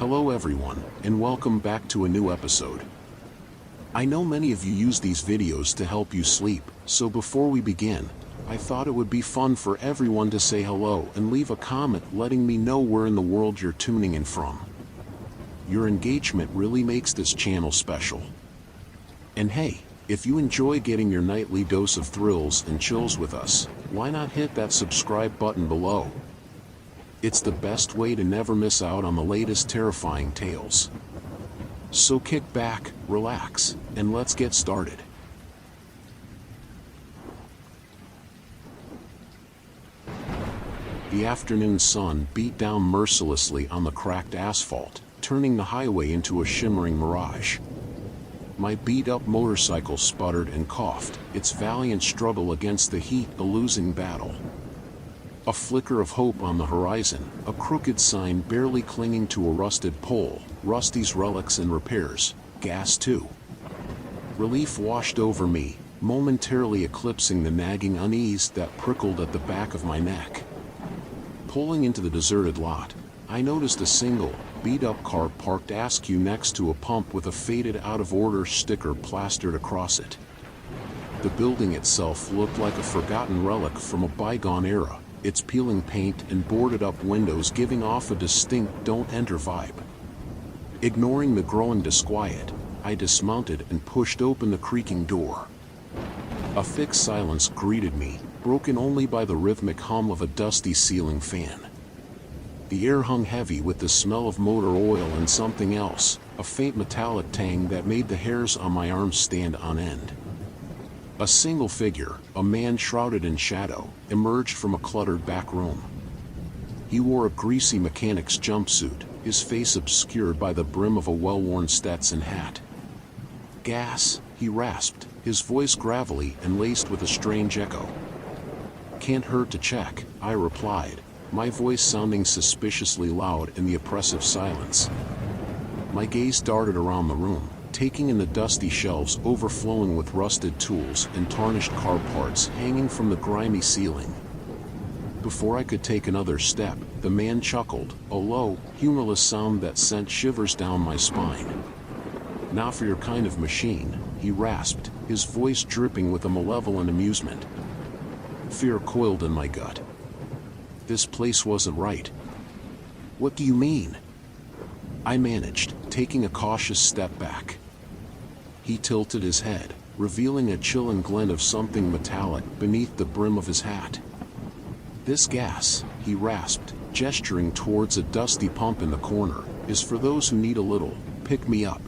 Hello everyone, and welcome back to a new episode. I know many of you use these videos to help you sleep, so before we begin, I thought it would be fun for everyone to say hello and leave a comment letting me know where in the world you're tuning in from. Your engagement really makes this channel special. And hey, if you enjoy getting your nightly dose of thrills and chills with us, why not hit that subscribe button below? It's the best way to never miss out on the latest terrifying tales. So kick back, relax, and let's get started. The afternoon sun beat down mercilessly on the cracked asphalt, turning the highway into a shimmering mirage. My beat-up motorcycle sputtered and coughed, its valiant struggle against the heat a losing battle. A flicker of hope on the horizon, a crooked sign barely clinging to a rusted pole, Rusty's relics and repairs, gas too. Relief washed over me, momentarily eclipsing the nagging unease that prickled at the back of my neck. Pulling into the deserted lot, I noticed a single, beat-up car parked askew next to a pump with a faded out-of-order sticker plastered across it. The building itself looked like a forgotten relic from a bygone era, its peeling paint and boarded-up windows giving off a distinct don't-enter vibe. Ignoring the growing disquiet, I dismounted and pushed open the creaking door. A thick silence greeted me, broken only by the rhythmic hum of a dusty ceiling fan. The air hung heavy with the smell of motor oil and something else, a faint metallic tang that made the hairs on my arms stand on end. A single figure, a man shrouded in shadow, emerged from a cluttered back room. He wore a greasy mechanic's jumpsuit, his face obscured by the brim of a well-worn Stetson hat. "Gas," he rasped, his voice gravelly and laced with a strange echo. "Can't hurt to check," I replied, my voice sounding suspiciously loud in the oppressive silence. My gaze darted around the room, taking in the dusty shelves overflowing with rusted tools and tarnished car parts hanging from the grimy ceiling. Before I could take another step, the man chuckled, a low, humorless sound that sent shivers down my spine. "Not for your kind of machine," he rasped, his voice dripping with a malevolent amusement. Fear coiled in my gut. This place wasn't right. "What do you mean?" I managed, taking a cautious step back. He tilted his head, revealing a chilling glint of something metallic beneath the brim of his hat. "This gas," he rasped, gesturing towards a dusty pump in the corner, "is for those who need a little pick-me-up."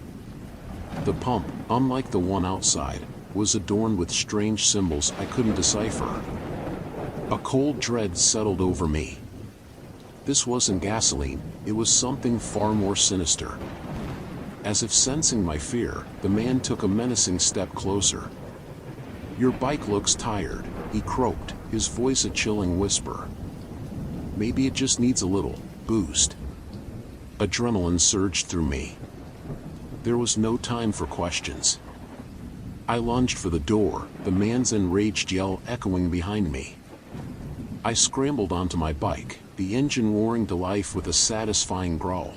The pump, unlike the one outside, was adorned with strange symbols I couldn't decipher. A cold dread settled over me. This wasn't gasoline, it was something far more sinister. As if sensing my fear, the man took a menacing step closer. "Your bike looks tired," he croaked, his voice a chilling whisper. "Maybe it just needs a little boost." Adrenaline surged through me. There was no time for questions. I lunged for the door, the man's enraged yell echoing behind me. I scrambled onto my bike, the engine roaring to life with a satisfying growl.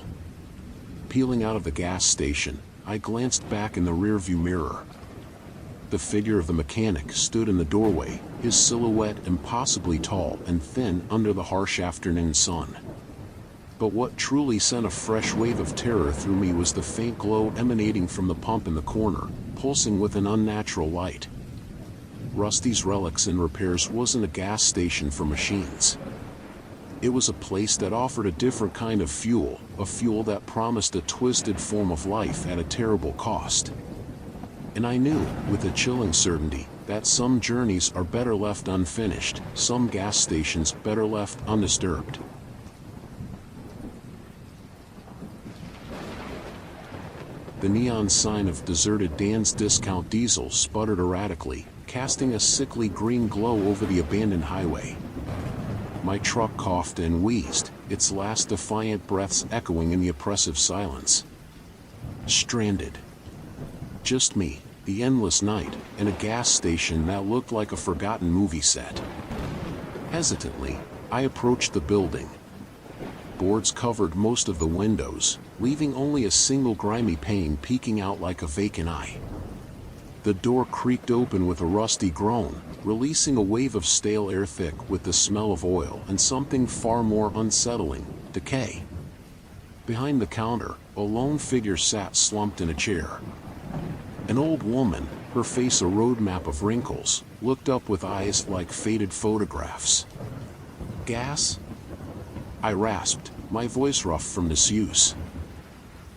Peeling out of the gas station, I glanced back in the rearview mirror. The figure of the mechanic stood in the doorway, his silhouette impossibly tall and thin under the harsh afternoon sun. But what truly sent a fresh wave of terror through me was the faint glow emanating from the pump in the corner, pulsing with an unnatural light. Rusty's Relics and Repairs wasn't a gas station for machines. It was a place that offered a different kind of fuel, a fuel that promised a twisted form of life at a terrible cost. And I knew, with a chilling certainty, that some journeys are better left unfinished, some gas stations better left undisturbed. The neon sign of deserted Dan's Discount Diesel sputtered erratically, casting a sickly green glow over the abandoned highway. My truck coughed and wheezed, its last defiant breaths echoing in the oppressive silence. Stranded. Just me, the endless night, and a gas station that looked like a forgotten movie set. Hesitantly, I approached the building. boards covered most of the windows, leaving only a single grimy pane peeking out like a vacant eye. The door creaked open with a rusty groan, releasing a wave of stale air thick with the smell of oil and something far more unsettling, decay. Behind the counter, a lone figure sat slumped in a chair. An old woman, her face a roadmap of wrinkles, looked up with eyes like faded photographs. "Gas?" I rasped, my voice rough from disuse.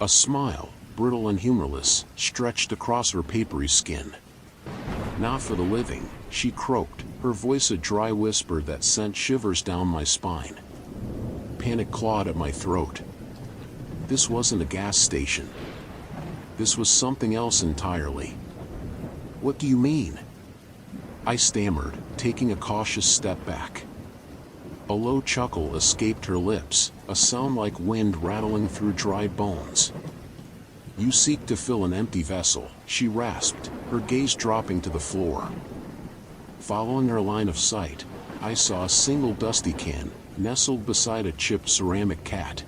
A smile, brittle and humorless, stretched across her papery skin. "Not for the living," she croaked, her voice a dry whisper that sent shivers down my spine. Panic clawed at my throat. This wasn't a gas station. This was something else entirely. "What do you mean?" I stammered, taking a cautious step back. A low chuckle escaped her lips, a sound like wind rattling through dried bones. "You seek to fill an empty vessel," she rasped, her gaze dropping to the floor. Following her line of sight, I saw a single dusty can, nestled beside a chipped ceramic cat.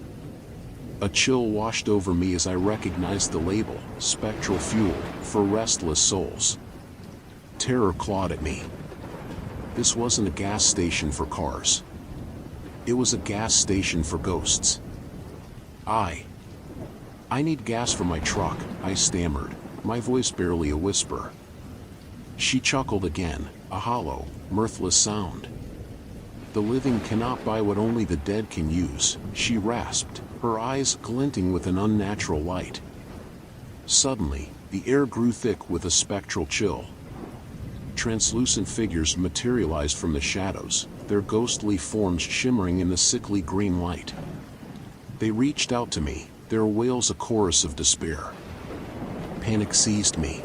A chill washed over me as I recognized the label, "Spectral Fuel, for Restless Souls." Terror clawed at me. This wasn't a gas station for cars. It was a gas station for ghosts. I need gas for my truck," I stammered, my voice barely a whisper. She chuckled again, a hollow, mirthless sound. "The living cannot buy what only the dead can use," she rasped, her eyes glinting with an unnatural light. Suddenly, the air grew thick with a spectral chill. Translucent figures materialized from the shadows, their ghostly forms shimmering in the sickly green light. They reached out to me, their wails a chorus of despair. Panic seized me.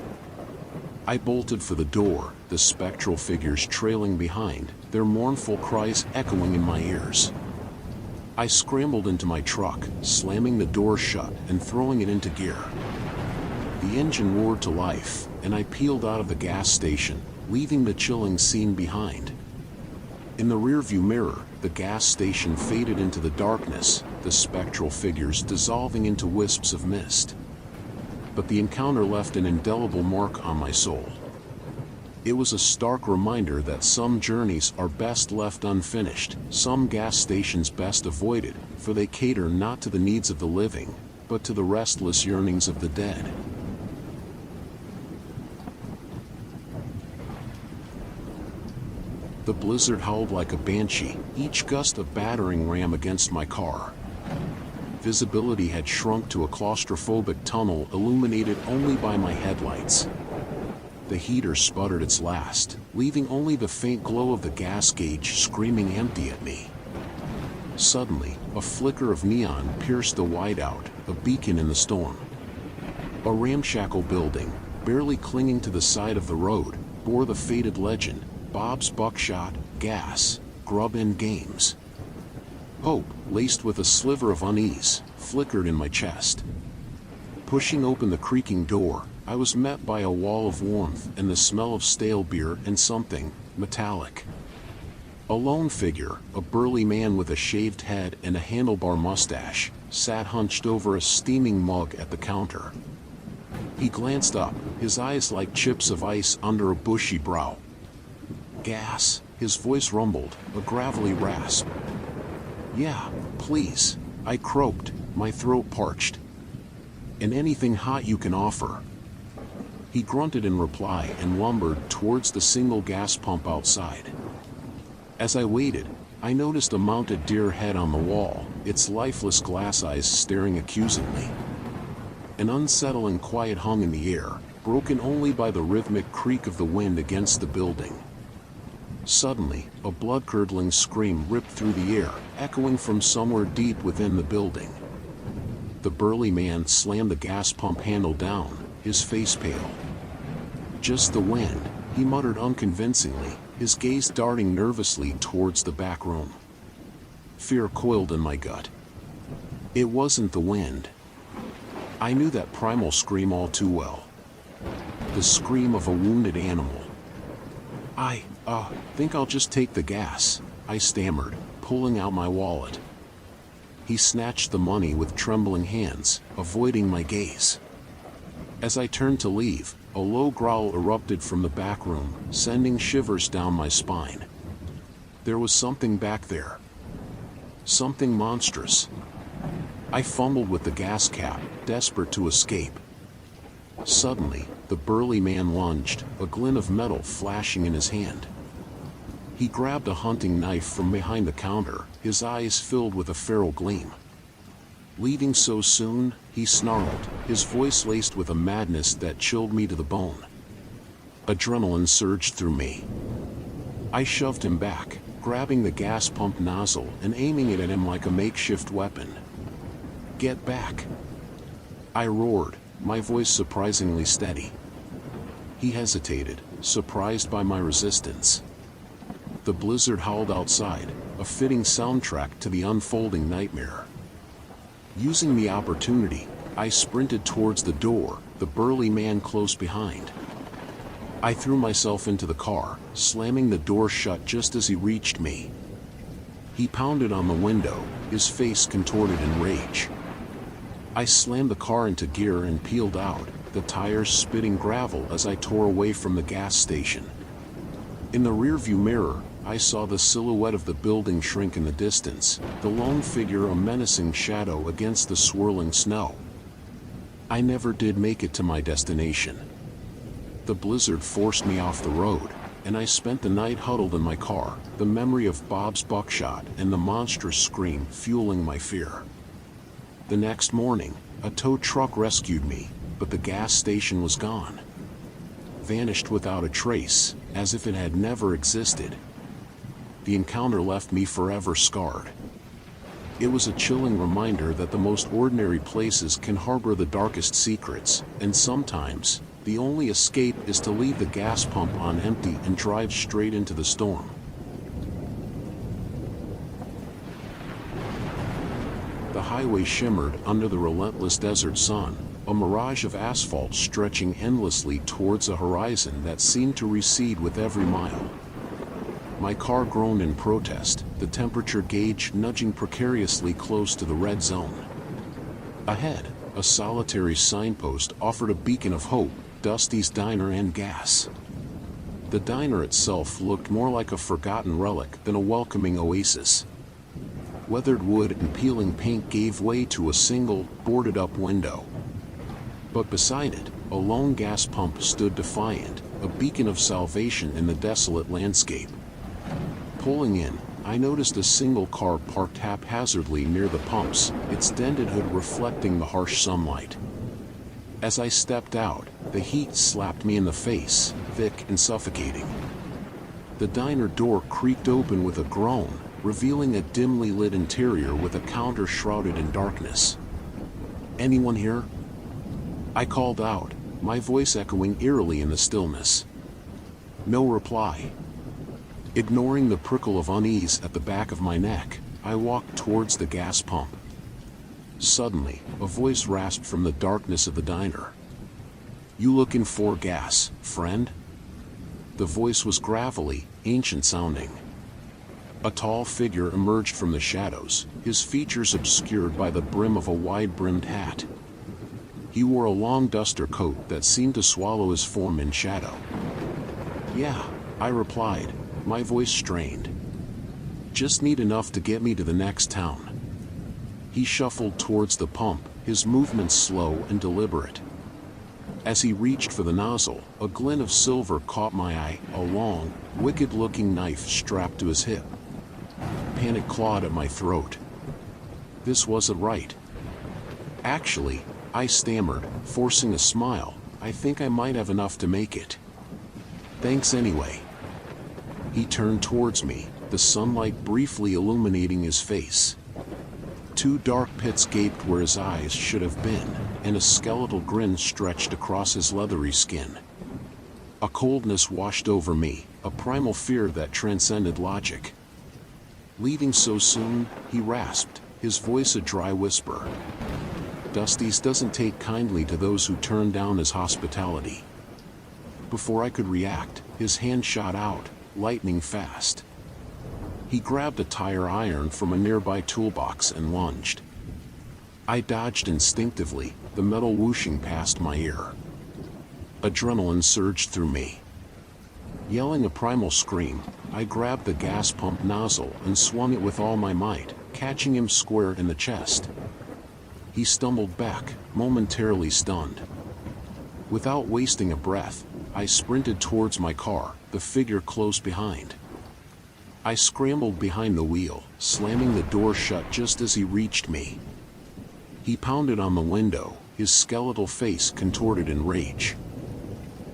I bolted for the door, the spectral figures trailing behind, their mournful cries echoing in my ears. I scrambled into my truck, slamming the door shut and throwing it into gear. The engine roared to life, and I peeled out of the gas station, leaving the chilling scene behind. In the rearview mirror, the gas station faded into the darkness, the spectral figures dissolving into wisps of mist. But the encounter left an indelible mark on my soul. It was a stark reminder that some journeys are best left unfinished, some gas stations best avoided, for they cater not to the needs of the living, but to the restless yearnings of the dead. The blizzard howled like a banshee, each gust a battering ram against my car. Visibility had shrunk to a claustrophobic tunnel illuminated only by my headlights. The heater sputtered its last, leaving only the faint glow of the gas gauge screaming empty at me. Suddenly, a flicker of neon pierced the whiteout, a beacon in the storm. A ramshackle building, barely clinging to the side of the road, bore the faded legend, "Bob's Buckshot, Gas, Grub and Games." Hope, laced with a sliver of unease, flickered in my chest. Pushing open the creaking door, I was met by a wall of warmth and the smell of stale beer and something metallic. A lone figure, a burly man with a shaved head and a handlebar mustache, sat hunched over a steaming mug at the counter. He glanced up, his eyes like chips of ice under a bushy brow. "Gas," his voice rumbled, a gravelly rasp. "Yeah, please," I croaked, my throat parched. "And anything hot you can offer." He grunted in reply and lumbered towards the single gas pump outside. As I waited, I noticed a mounted deer head on the wall, its lifeless glass eyes staring accusingly. An unsettling quiet hung in the air, broken only by the rhythmic creak of the wind against the building. Suddenly, a blood-curdling scream ripped through the air, echoing from somewhere deep within the building. The burly man slammed the gas pump handle down, his face pale. "Just the wind," he muttered unconvincingly, his gaze darting nervously towards the back room. Fear coiled in my gut. It wasn't the wind. I knew that primal scream all too well. The scream of a wounded animal. I think I'll just take the gas," I stammered, pulling out my wallet. he snatched the money with trembling hands, avoiding my gaze. As I turned to leave, a low growl erupted from the back room, sending shivers down my spine. There was something back there. Something monstrous. I fumbled with the gas cap, desperate to escape. Suddenly, the burly man lunged, a glint of metal flashing in his hand. He grabbed a hunting knife from behind the counter, his eyes filled with a feral gleam. "Leaving so soon?" he snarled, his voice laced with a madness that chilled me to the bone. Adrenaline surged through me. I shoved him back, grabbing the gas pump nozzle and aiming it at him like a makeshift weapon. "Get back!" I roared, my voice surprisingly steady. He hesitated, surprised by my resistance. The blizzard howled outside, a fitting soundtrack to the unfolding nightmare. Using the opportunity, I sprinted towards the door, the burly man close behind. I threw myself into the car, slamming the door shut just as he reached me. He pounded on the window, his face contorted in rage. I slammed the car into gear and peeled out, the tires spitting gravel as I tore away from the gas station. In the rearview mirror, I saw the silhouette of the building shrink in the distance, the lone figure a menacing shadow against the swirling snow. I never did make it to my destination. The blizzard forced me off the road, and I spent the night huddled in my car, the memory of Bob's buckshot and the monstrous scream fueling my fear. The next morning, a tow truck rescued me, but the gas station was gone. Vanished without a trace, as if it had never existed. The encounter left me forever scarred. It was a chilling reminder that the most ordinary places can harbor the darkest secrets, and sometimes, the only escape is to leave the gas pump on empty and drive straight into the storm. The highway shimmered under the relentless desert sun, a mirage of asphalt stretching endlessly towards a horizon that seemed to recede with every mile. My car groaned in protest, the temperature gauge nudging precariously close to the red zone. Ahead, a solitary signpost offered a beacon of hope, Dusty's Diner and Gas. The diner itself looked more like a forgotten relic than a welcoming oasis. Weathered wood and peeling paint gave way to a single, boarded-up window. But beside it, a lone gas pump stood defiant, a beacon of salvation in the desolate landscape. Pulling in, I noticed a single car parked haphazardly near the pumps, its dented hood reflecting the harsh sunlight. As I stepped out, the heat slapped me in the face, thick and suffocating. The diner door creaked open with a groan, revealing a dimly lit interior with a counter shrouded in darkness. "Anyone here?" I called out, my voice echoing eerily in the stillness. No reply. Ignoring the prickle of unease at the back of my neck, I walked towards the gas pump. Suddenly, a voice rasped from the darkness of the diner. "You looking for gas, friend?" The voice was gravelly, ancient-sounding. A tall figure emerged from the shadows, his features obscured by the brim of a wide-brimmed hat. He wore a long duster coat that seemed to swallow his form in shadow. "Yeah," I replied, my voice strained. "Just need enough to get me to the next town." He shuffled towards the pump, his movements slow and deliberate. As he reached for the nozzle, a glint of silver caught my eye, a long, wicked-looking knife strapped to his hip. Panic clawed at my throat. This wasn't right. "Actually," I stammered, forcing a smile, "I think I might have enough to make it." "Thanks anyway." He turned towards me, the sunlight briefly illuminating his face. Two dark pits gaped where his eyes should have been, and a skeletal grin stretched across his leathery skin. A coldness washed over me, a primal fear that transcended logic. "Leaving so soon?" he rasped, his voice a dry whisper. Dusty's doesn't take kindly to those who turn down his hospitality. Before I could react, his hand shot out, lightning fast. He grabbed a tire iron from a nearby toolbox and lunged. I dodged instinctively, the metal whooshing past my ear. Adrenaline surged through me. Yelling a primal scream, I grabbed the gas pump nozzle and swung it with all my might, catching him square in the chest. He stumbled back, momentarily stunned. Without wasting a breath, I sprinted towards my car, the figure close behind. I scrambled behind the wheel, slamming the door shut just as he reached me. He pounded on the window, his skeletal face contorted in rage.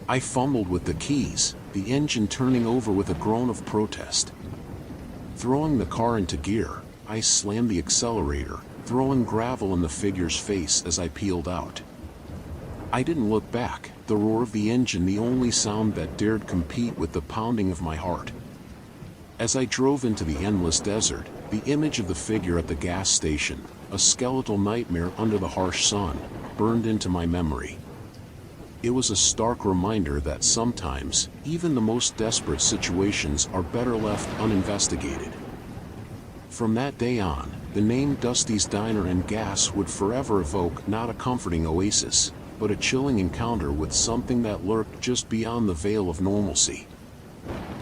I fumbled with the keys, the engine turning over with a groan of protest. Throwing the car into gear, I slammed the accelerator, throwing gravel in the figure's face as I peeled out. I didn't look back, the roar of the engine the only sound that dared compete with the pounding of my heart. As I drove into the endless desert, the image of the figure at the gas station, a skeletal nightmare under the harsh sun, burned into my memory. It was a stark reminder that sometimes, even the most desperate situations are better left uninvestigated. From that day on, the name Dusty's Diner and Gas would forever evoke not a comforting oasis, but a chilling encounter with something that lurked just beyond the veil of normalcy.